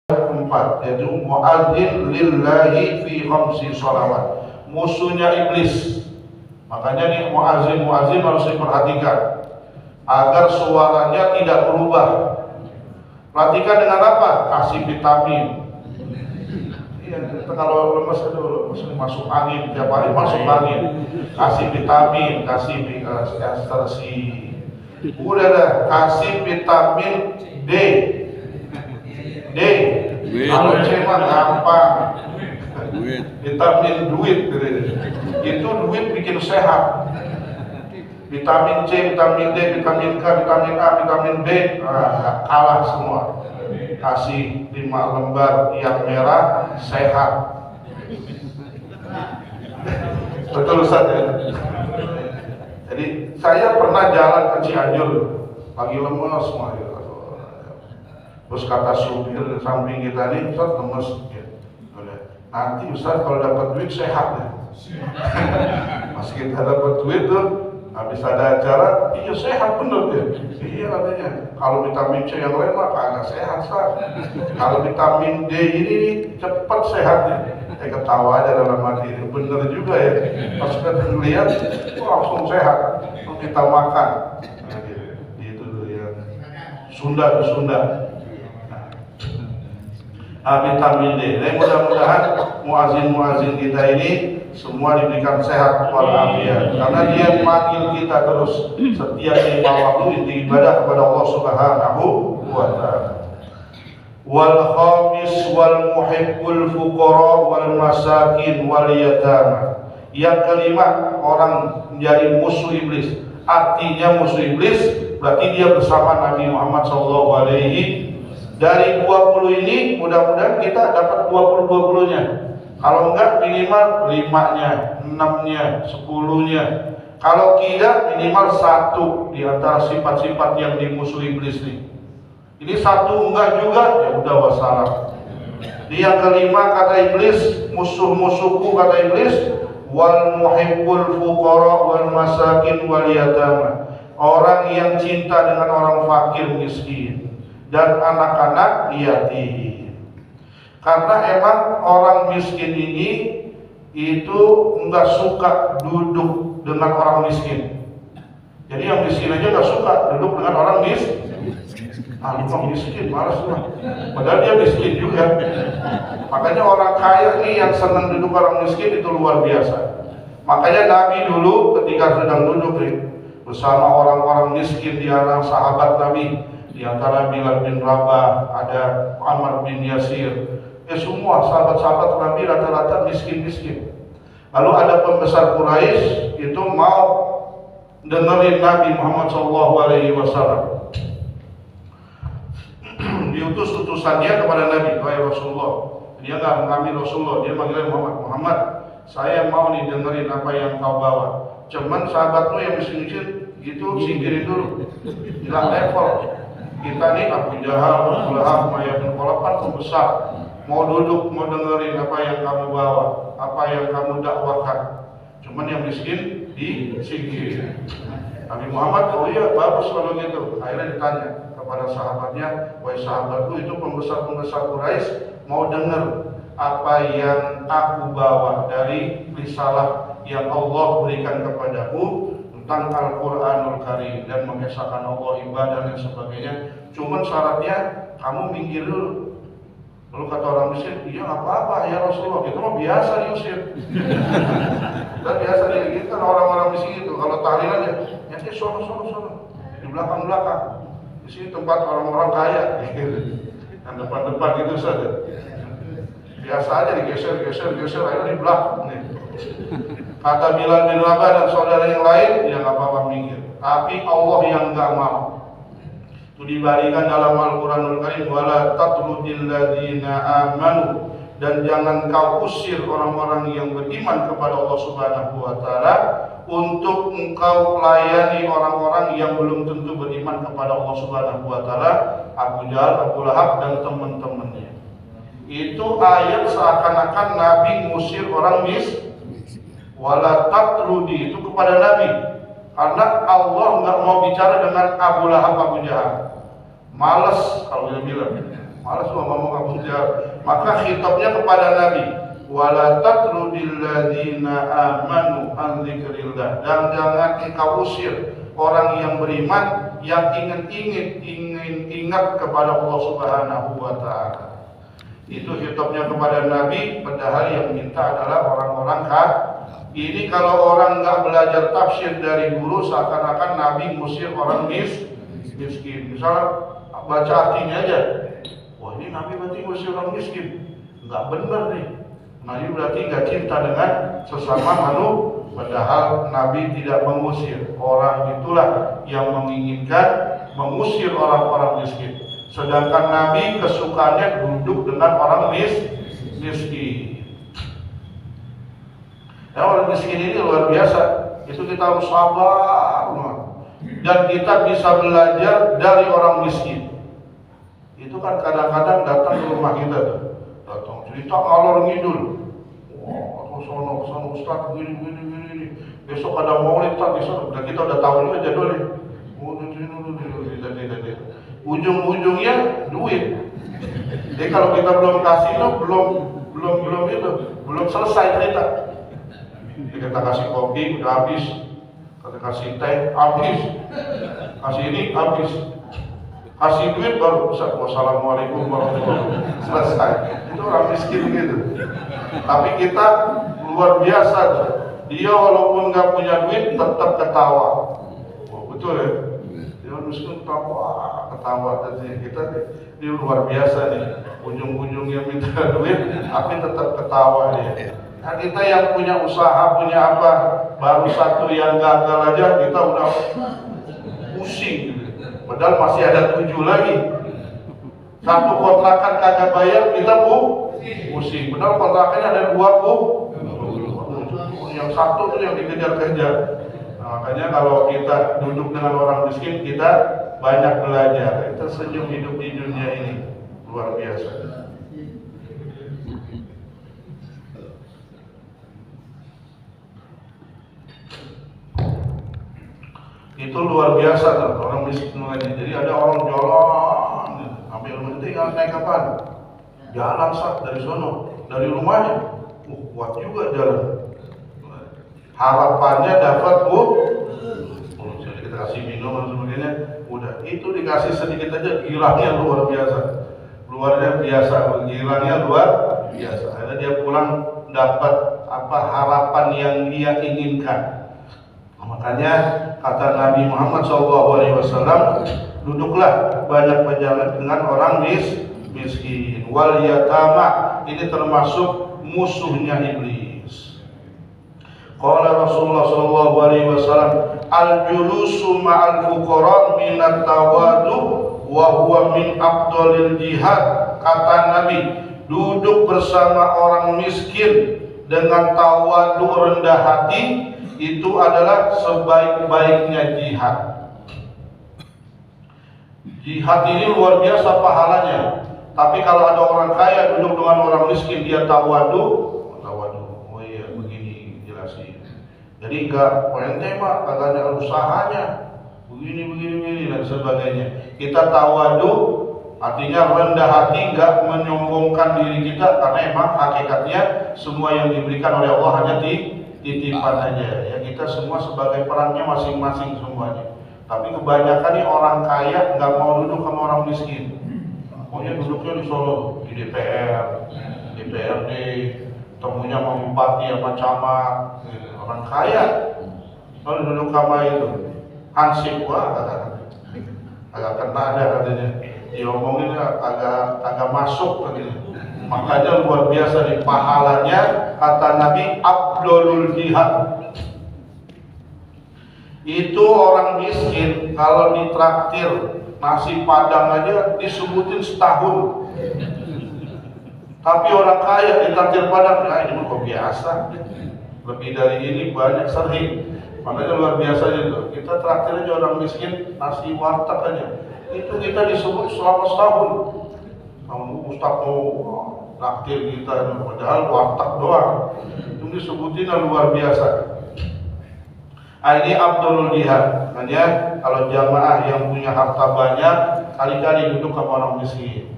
4, yaitu muadzin lillahi fi khamsi sholawat, musuhnya iblis. Makanya nih muadzin harus diperhatikan agar suaranya tidak berubah. Perhatikan dengan apa? Kasih vitamin. Iya, kalau lemes itu masuk angin, tiap hari masuk angin. Kasih vitamin, kasih ekstrasi. Udah dah, kasih vitamin D. Kalau C mah gampang. Vitamin duit, itu duit bikin sehat. Vitamin C, vitamin D, vitamin K, vitamin A, vitamin B, kalah semua. Kasih 5 lembar yang merah, sehat. Betul Ustaz ya? Jadi saya pernah jalan ke Cianjur, lagi lemes semua. Terus kata supir di samping kita nih, Ustaz lemes. Nanti Ustaz kalau dapat duit sehat ya. Pas kita dapat duit tuh, habis ada acara, iya sehat bener ya. Iya katanya. Kalau vitamin C yang lain mah kagak sehat Ustaz. Kalau vitamin D ini cepet sehatnya. Ketawa aja dalam hati, bener juga ya. Pas kita lihat, langsung sehat. Terus kita makan. Nah, itu tuh ya. Sunda. Vitamin D. Jadi mudah-mudahan muazin kita ini semua diberikan sehat walafiat. Karena dia memanggil kita terus setiap 5 waktu inti ibadah kepada Allah Subhanahu wa taala. Wal khamis wal muhibbul fuqara wal masakin wal yatama. Yang kelima, orang menjadi musuh iblis. Artinya musuh iblis berarti dia bersama Nabi Muhammad SAW. Dari 20 ini mudah-mudahan kita dapat 20-20-nya. Kalau enggak minimal 5-nya, 6-nya, 10-nya. Kalau tidak minimal 1 di antara sifat-sifat yang dimusuhi iblis nih. Ini 1 enggak juga, ya udah wassalam. Di yang kelima kata iblis, musuh-musuhku kata iblis, wal muhibbul fuqara wal masakin wal yatama. Orang yang cinta dengan orang fakir miskin dan anak-anak yatim. Karena emang orang miskin ini itu enggak suka duduk dengan orang miskin. Jadi yang miskin aja enggak suka duduk dengan orang miskin. Orang miskin, malas lah. Padahal dia miskin juga. Makanya orang kaya nih yang senang duduk orang miskin itu luar biasa. Makanya Nabi dulu ketika sedang duduk nih bersama orang-orang miskin di antara sahabat Nabi, di antara Bilal bin Rabah, ada Ammar bin Yasir, semua sahabat-sahabat Nabi rata-rata miskin-miskin. Lalu ada pembesar Quraisy itu mau dengerin Nabi Muhammad SAW. Diutus utusannya kepada Nabi, wahai Rasulullah. Dia nggak mengambil Rasulullah, dia manggil Muhammad. Saya mau nih dengerin apa yang kau bawa. Cuman sahabatmu yang miskin-miskin itu singkirin dulu, hilang level. Kita nih Abu Jahal, Abu Lahab, Umayyah bin Khalaf kan pembesar. Mau duduk, mau dengerin apa yang kamu bawa, apa yang kamu dakwakan. Cuman yang miskin disingkirin. Nabi Muhammad, oh iya bagus kalau gitu. Akhirnya ditanya kepada sahabatnya, wahai sahabatku, itu pembesar-pembesar Quraisy mau dengar apa yang aku bawa dari risalah yang Allah berikan kepadaku tentang Al-Quranul Karim dan mengesahkan Allah, ibadah dan sebagainya. Cuman syaratnya kamu minggir dulu. Lalu kata orang miskin, iya nggak apa-apa ya Rasulullah, kita mah biasa diusir. Dan biasa gitu kan orang-orang miskin itu kalau tahlilan ya, nanti sono di belakang. Di sini tempat orang-orang kaya, yang depan-depan gitu saja. Biasa aja digeser, akhirnya di belakang nih. Kata Bilal bin Rabah dan saudara yang lain, ya nggak apa-apa minggir. Tapi Allah yang nggak mau. Itu dibarikan dalam Al-Quranul Karim, wala tatrudil ladzina amanu, dan jangan kau usir orang-orang yang beriman kepada Allah Subhanahu wa taala untuk engkau layani orang-orang yang belum tentu beriman kepada Allah Subhanahu wa taala, Abu Jahal, Abu Lahab dan teman-temannya. Itu ayat seakan-akan Nabi ngusir orang wala tatrudi itu kepada Nabi. Karena Allah nggak mau bicara dengan Abu Lahab, Abu Jahal. Males kalau dia bilang. malas ngomong kampung ziarah. Maka khitabnya kepada Nabi, wala tatrudil ladzina amanu an dzikrillah, dan jangan engkau usir orang yang beriman yang ingin ingat kepada Allah Subhanahu wa taala. Itu khitabnya kepada Nabi, padahal yang minta adalah orang-orang kafir. Ini kalau orang nggak belajar tafsir dari guru, seakan-akan Nabi ngusir orang miskin. Misal baca artinya aja, wah ini Nabi berarti ngusir orang miskin. Nggak benar nih. Nabi berarti nggak cinta dengan sesama manusia. Padahal Nabi tidak mengusir. Orang itulah yang menginginkan mengusir orang-orang miskin. Sedangkan Nabi kesukaannya duduk dengan orang miskin. Ya, orang miskin ini luar biasa. Itu kita harus sabar. Dan kita bisa belajar dari orang miskin. Itu kan kadang-kadang datang ke rumah kita tuh. Datang cerita ngalor ngidul. Wah, aku sono Ustaz gini. Besok ada maulid tak di sana. Dan kita udah tahu juga jadwalnya. Ujung-ujungnya duit. Jadi kalau kita belum kasih lo, belum selesai cerita. Kita kasih kopi udah habis, kita kasih teh habis, kasih ini habis, kasih duit baru Ustaz, wassalamualaikum warahmatullahi wabarakatuh, selesai. Itu orang miskin gitu. Tapi kita luar biasa, dia walaupun nggak punya duit tetap ketawa. Oh, betul ya? Dia miskin ketawa. Jadi kita ini luar biasa nih. Ujung-ujungnya minta duit, tapi tetap ketawa dia. Nah, kita yang punya usaha, punya apa, baru satu yang gagal aja kita udah pusing. Padahal masih ada 7 lagi. Satu kontrakan kagak bayar, kita pusing. Padahal kontrakannya ada 20. Yang satu itu yang dikejar-kejar. Nah, makanya kalau kita duduk dengan orang miskin, kita banyak belajar. Kita senyum hidup di dunia ini. Luar biasa. Itu luar biasa tuh, orang miskin lagi. Jadi ada orang jalan, ambil ilmu itu naik kapan? Jalan dari sono, dari rumahnya. Kuat juga jalan. Harapannya dapat jadi kita kasih minum dan sebagainya. Udah, itu dikasih sedikit aja, girangnya luar biasa. Girangnya luar biasa. Akhirnya dia pulang dapat apa harapan yang dia inginkan. Makanya kata Nabi Muhammad SAW, duduklah banyak berjalan dengan orang miskin. Wal yatama, ini termasuk musuhnya iblis. Qala Rasulullah SAW, al julusu ma'al fuqara minat tawadu wa huwa min afdalil jihad. Kata Nabi, duduk bersama orang miskin dengan tawadu rendah hati, itu adalah sebaik-baiknya jihad. Jihad ini luar biasa pahalanya. Tapi kalau ada orang kaya duduk dengan orang miskin, dia tawadu. Oh iya, begini jelasin. Jadi enggak ente mah katanya usahanya begini dan sebagainya. Kita tawadu artinya rendah hati, enggak menyombongkan diri kita, karena emang hakikatnya semua yang diberikan oleh Allah hanya titipan aja ya, kita semua sebagai perannya masing-masing semuanya. Tapi kebanyakan nih orang kaya nggak mau duduk sama orang miskin, maunya duduknya di Solo, di DPR, DPRD, temunya sama bupati sama camat. Orang kaya kalau duduk sama itu hansip, wah agak kena ada katanya, diomongin agak masuk katanya. Makanya luar biasa nih pahalanya, kata Nabi, afdalul jihad. Itu orang miskin kalau ditraktir nasi padang aja disebutin setahun. Tapi orang kaya ditraktir padang, nah ini kok biasa. Lebih dari ini banyak sering. Makanya luar biasa itu. Kita traktir aja orang miskin nasi warteg aja. Itu kita disebut selama setahun. Kamu Ustaz mau traktir kita, padahal warteg doang. Itu disebutin luar biasa. Ini Abdul Jihad. Makanya kalau jamaah yang punya harta banyak, kali-kali duduk sama orang miskin.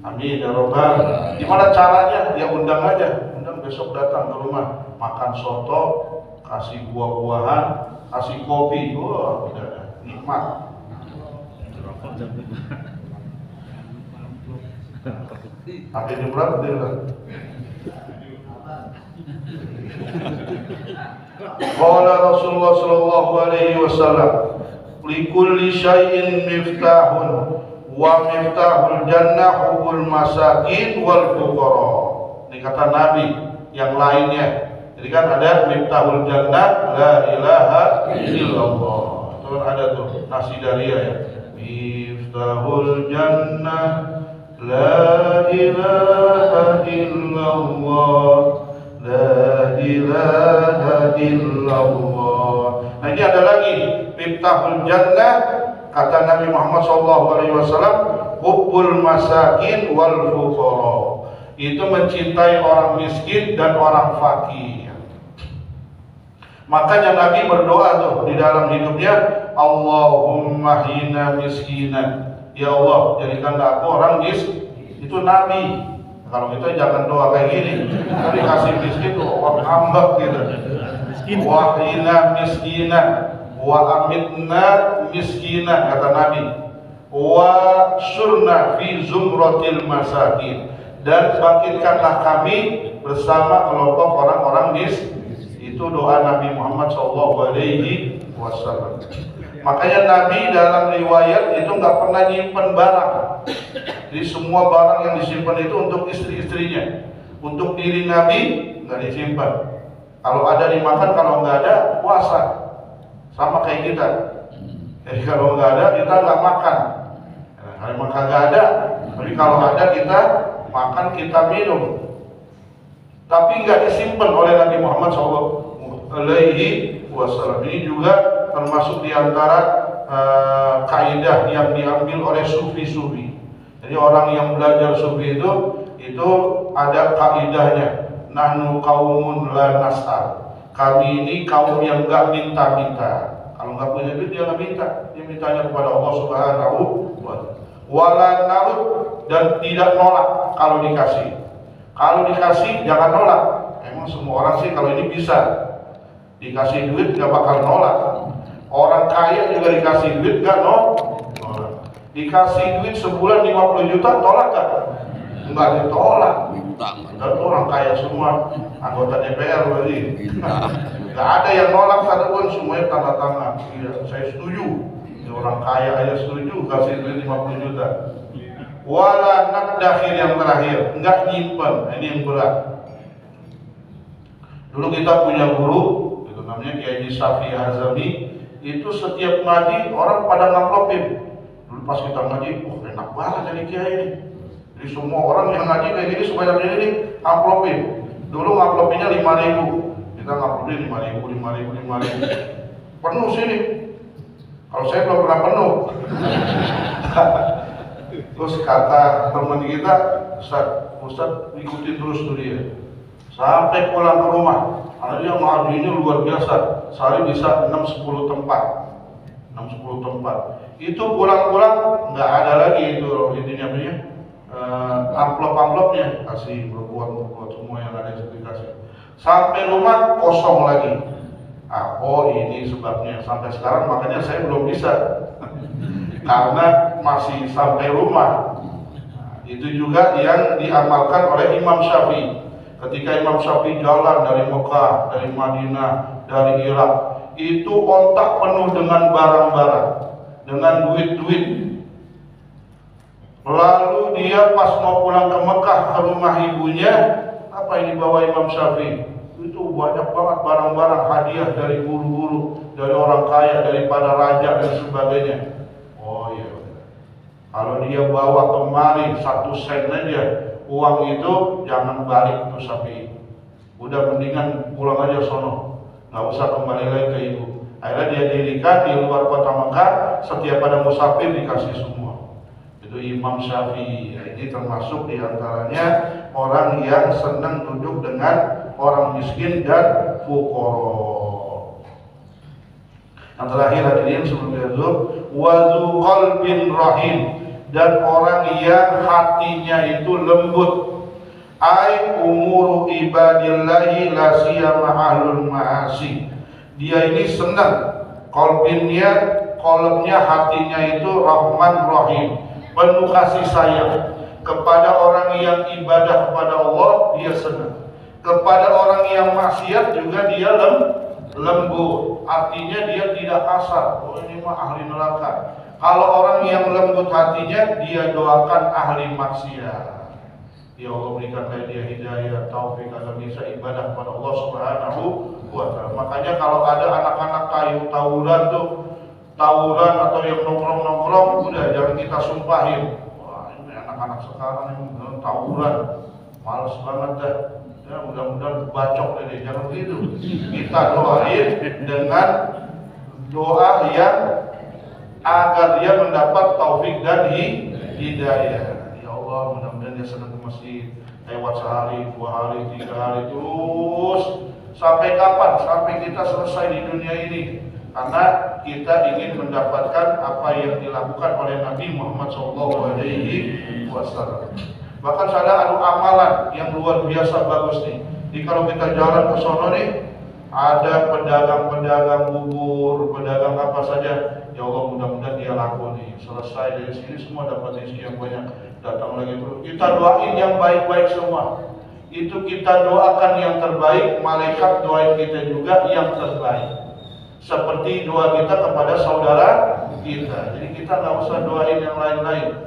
Amin ya robbal. Gimana caranya? Ya undang aja, undang besok datang ke rumah, makan soto, kasih buah-buahan, kasih kopi, wah udah nikmat. Pakai jam berapa dia? Qala Rasulullah sallallahu alaihi wasallam, likulli syai'in miftahun wa miftahul jannah hubul masakin wal fuqara. Ini kata Nabi yang lainnya. Jadi kan ada miftahul jannah la ilaha illallah. Itu ada tuh nasi daria ya. Miftahul jannah la ilaha illallah. La ilaha illallah. Nah ini ada lagi miftahul jannah, kata Nabi Muhammad SAW, hubbul masakin wal fuqara. Itu mencintai orang miskin dan orang fakir. Makanya Nabi berdoa tuh di dalam hidupnya, Allahumma hina miskinan. Ya Allah, jadikanlah aku orang miskin. Itu Nabi. Kalau kita jangan doa kayak gini, tapi kasih miskin tuh orang ngambek gitu. Wa hina miskinan, wa amitna miskinan, kata Nabi. Wa surna fi zumratil masakin, dan bangkitkanlah kami bersama kelompok orang-orang miskin. Itu doa Nabi Muhammad SAW. Makanya Nabi dalam riwayat itu nggak pernah nyimpen barang. Jadi semua barang yang disimpan itu untuk istri-istrinya. Untuk diri Nabi nggak disimpan. Kalau ada dimakan, kalau nggak ada puasa. Sama kayak kita. Jadi kalau nggak ada kita nggak makan. Kalau makan nggak ada, tapi kalau ada kita makan, kita minum. Tapi nggak disimpan oleh Nabi Muhammad SAW. Ini juga termasuk diantara kaidah yang diambil oleh sufi-sufi. Jadi orang yang belajar sufi itu ada kaidahnya. Nahnu qaumun la nas'al. Kami ini kaum yang enggak minta-minta. Kalau enggak punya duit dia enggak minta. Dia mintanya kepada Allah Subhanahu wa taala. Wala narud, dan tidak nolak kalau dikasih. Kalau dikasih jangan nolak. Emang semua orang sih kalau ini bisa. Dikasih duit enggak bakal nolak. Orang kaya juga dikasih duit enggak nolak. Dikasih duit sebulan 50 juta, tolak gak? Enggak ditolak. Dan orang kaya semua, anggota DPR berarti. Enggak ada yang nolak satupun, semuanya tanda tangan. Iya, saya setuju. Ini orang kaya aja setuju kasih duit 50 juta. Wala nakdakhir, yang terakhir, enggak nyimpen. Ini yang berat. Dulu kita punya guru, itu namanya Kiai Syafi'i Hazami. Itu setiap ngaji orang pada ngamplopin. Dulu pas kita ngaji, enak banget jadi kiai ini. Jadi semua orang yang ngaji kayak gini sebanyak ini amplopin. Dulu ngamplopinnya 5.000, kita ngamplopin 5.000. Penuh sini. Kalau saya belum pernah penuh. Terus kata teman kita, Ustaz ikutin terus tuh dia. Sampai pulang ke rumah, karena dia ngaji ini luar biasa. Sehari bisa 6-10 tempat. 6-10 tempat. Itu pulang-pulang nggak ada lagi itu intinya punya amplop-amplopnya, kasih berbuat semua yang ada dikasih. Sampai rumah kosong lagi. Oh ini sebabnya sampai sekarang, makanya saya belum bisa karena masih sampai rumah. Itu juga yang diamalkan oleh Imam Syafi'i. Ketika Imam Syafi'i jalan dari Mekah, dari Madinah, dari Irak, itu ontak penuh dengan barang-barang, dengan duit-duit. Lalu dia pas mau pulang ke Mekah ke rumah ibunya, apa yang dibawa Imam Syafi'i? Itu banyak banget barang-barang hadiah dari guru-guru, dari orang kaya, daripada raja dan sebagainya. Oh iya, kalau dia bawa kemari 1 sen aja uang itu, jangan balik tuh Syafi'i. Udah mendingan pulang aja sono, nggak usah kembali lagi ke ibu. Akhirnya dia dirikan di luar kota Mekah, setiap ada musafir dikasih semua. Itu Imam Syafi'i. Ini termasuk diantaranya orang yang senang duduk dengan orang miskin dan fuqara. Yang terakhir hadirin sebelum ditutup, wazu qalbin rahim, dan orang yang hatinya itu lembut. Ai umuru ibadillahi la siyama ahlul ma'asi. Dia ini senang, kolbnya hatinya itu rahman rahim, penuh kasih sayang. Kepada orang yang ibadah kepada Allah dia senang, kepada orang yang maksiat juga dia lembut. Artinya dia tidak kasar. Oh ini mah ahli neraka. Kalau orang yang lembut hatinya, dia doakan ahli maksiat. Ya Allah berikan dia hidayah, taufik agar bisa ibadah kepada Allah Subhanahu wa Ta'ala. Makanya kalau ada anak-anak kayu tawuran atau yang nongkrong, udah jangan kita sumpahin. Anak-anak sekarang yang tawuran, males banget dah. Ya mudah-mudahan bacok deh, jangan begitu. Kita doain dengan doa yang agar dia mendapat taufik dan hidayah. Ya Allah, mudah-mudahan dia senang ke masjid. Lewat sehari, 2 hari, 3 hari terus. Sampai kapan? Sampai kita selesai di dunia ini. Karena kita ingin mendapatkan apa yang dilakukan oleh Nabi Muhammad SAW. Bahkan ada amalan yang luar biasa bagus nih. Jadi kalau kita jalan ke sono nih, ada pedagang-pedagang bubur, pedagang apa saja. Ya Allah mudah-mudahan dia laku nih. Selesai dari sini semua dapat rezeki yang banyak. Datang lagi terus. Kita doain yang baik-baik semua. Itu kita doakan yang terbaik, malaikat doain kita juga yang terbaik. Seperti doa kita kepada saudara kita. Jadi kita nggak usah doain yang lain-lain.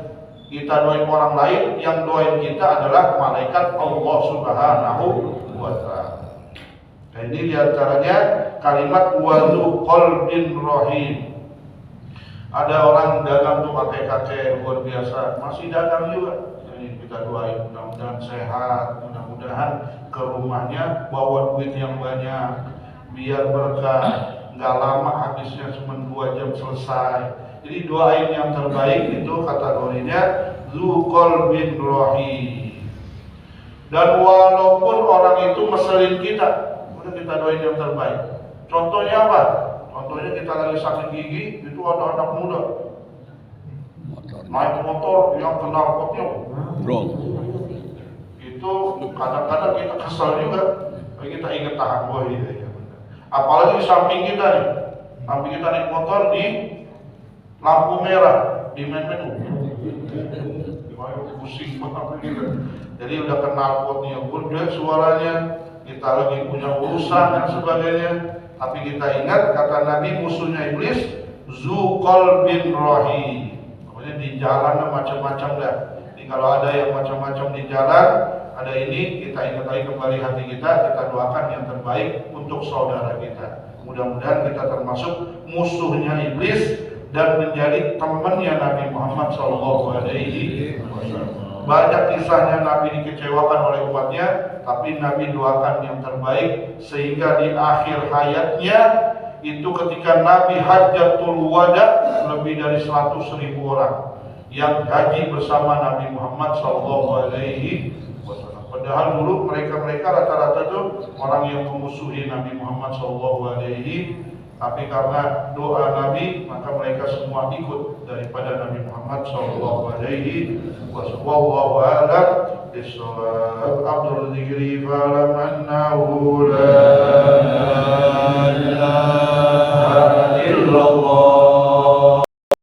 Kita doain orang lain, yang doain kita adalah malaikat Allah Subhanahu wa Ta'ala. Nah, ini diantaranya kalimat wazu qalbin rahim. Ada orang dagang tuh kakek-kakek luar biasa, masih dagang juga. Ini kita doain mudah-mudahan sehat, mudah-mudahan ke rumahnya bawa duit yang banyak, biar berkah. Nggak lama habisnya, cuma 2 jam selesai. Jadi doain yang terbaik itu kategorinya Dzul bin Rahim. Dan walaupun orang itu meselin kita, udah kita doain yang terbaik. Contohnya apa? Contohnya kita lagi sakit gigi, itu ada anak muda naik motor yang knalpotnya brong. Itu kadang-kadang kita kesal juga, kita ingat tahan boy. Apalagi di samping kita nih, naik motor di lampu merah, di main-main pusing banget gitu. Jadi udah kenal potnya, udah suaranya, kita lagi punya urusan dan sebagainya. Tapi kita ingat kata Nabi, musuhnya iblis Dzul bin Rahim. Pokoknya di jalan macam-macam dah. Jadi kalau ada yang macam-macam di jalan, ada ini, kita ingat lagi kembali hati kita doakan yang terbaik untuk saudara kita. Mudah-mudahan kita termasuk musuhnya iblis dan menjadi temannya Nabi Muhammad SAW. Banyak kisahnya Nabi dikecewakan oleh umatnya, tapi Nabi doakan yang terbaik sehingga di akhir hayatnya itu ketika Nabi Hajjatul Wada, lebih dari 100.000 orang yang haji bersama Nabi Muhammad SAW. Padahal dulu mereka rata-rata itu orang yang memusuhi Nabi Muhammad SAW. Tapi karena doa Nabi, maka mereka semua ikut daripada Nabi Muhammad SAW. Wallahu a'lam bishawab. Abdul Dzikri falam annahu la ilaha illallah.